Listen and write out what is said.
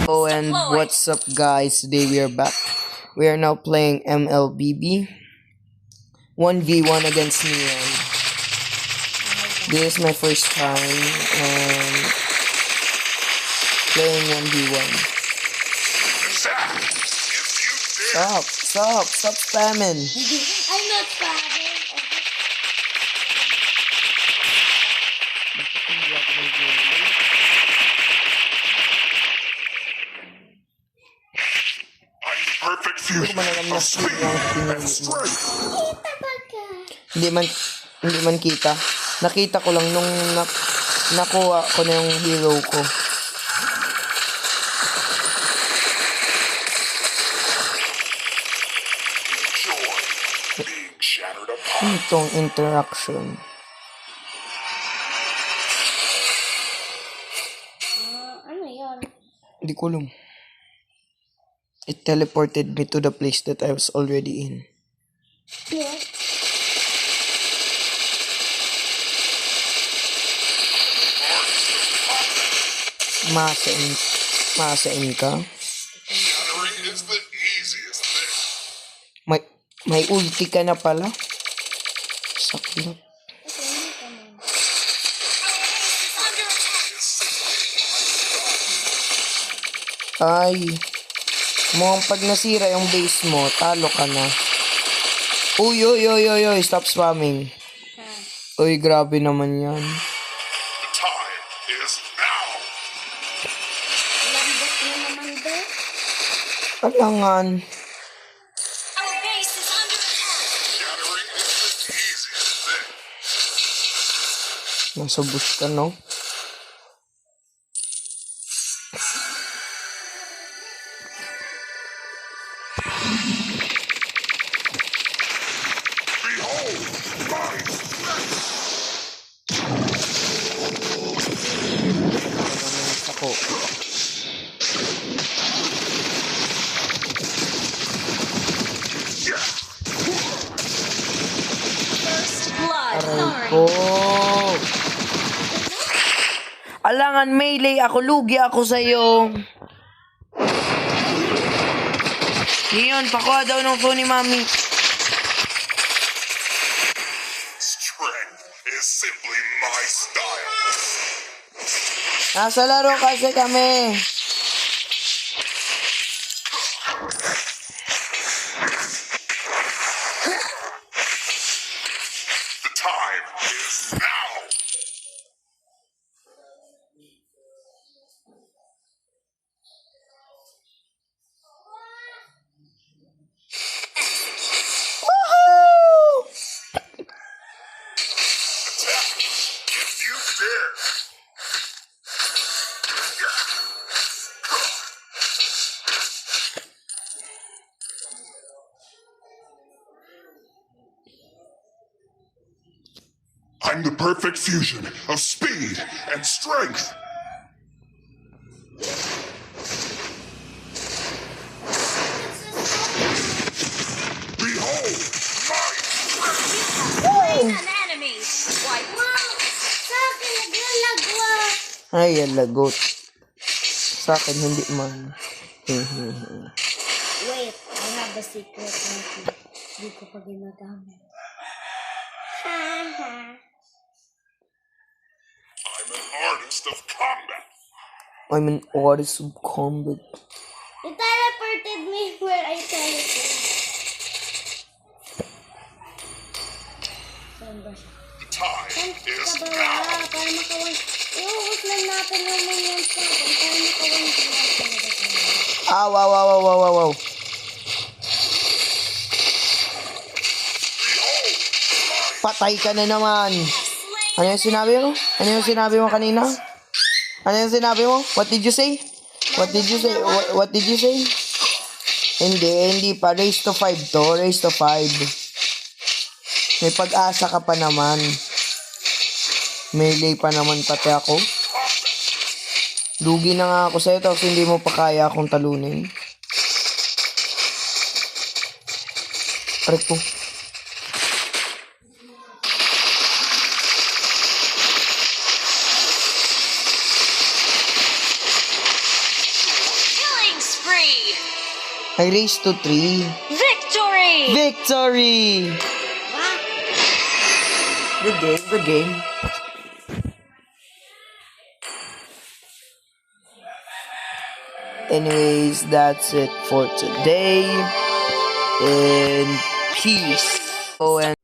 Oh, and what's up, guys? Today we are back. We are now playing MLBB 1v1 against Neon. This is my first time playing 1v1. Stop spamming. I'm not spamming. Perfect fusion of speed and strength. Hindi man kita. Nakita ko lang nung nakuha ko na yung hero ko. Enjoy being shattered apart. Itong interaction. Ano yun? Hindi ko alam. It teleported me to the place that I was already in. Yeah. Masain ka? Shattering is the easiest thing. May ulti ka na pala? Saklap. Ay. Mukhang pag nasira yung base mo, talo ka na. Uy, stop spamming. Uy, grabe naman yan. The time is now. Lambot na naman ba? Kailangan. Our base is under attack. Shattering is the easiest thing. Nasa bush ka, no? Behold my strength. Ako. First blood. Aray ko. Alangan melee ako, lugi ako sa'yo. Ngayon, pakuha daw ng phone ni Mami. Strength is simply my style. Nasa laro kasi kami. The time is now. Woohoo! Attack if you dare. I'm the perfect fusion of speed and strength. Behold my strength. An enemy. Why? Wow! Sa akin, naglalagwa. Ay, yan lagot. Sa akin, hindi man. Wait, I have a secret weapon. Hindi ko pa ginagamit. I'm an artist of combat. I'm an artist of combat. You teleported me where I teleported. Saan ba siya? The time Saan is ka ba now. wala? Para makawan. Iuhos lang natin yung minions natin. Para makawan din natin. Wow. Patay ka na naman. Ano yung sinabi mo? Ano yung sinabi mo kanina? Ano yung sinabi mo? What did you say? What did you say? What did you say? Hindi pa. Raise to 5 to. Raise to 5. May pag-asa ka pa naman. Melee pa naman pati ako. Lugi na nga ako sa'yo tapos hindi mo pa kaya akong talunin. Aray ko. I raised to 3. Victory! Victory! Ah, Good game, good game. Anyways, that's it for today. And peace. Oh, and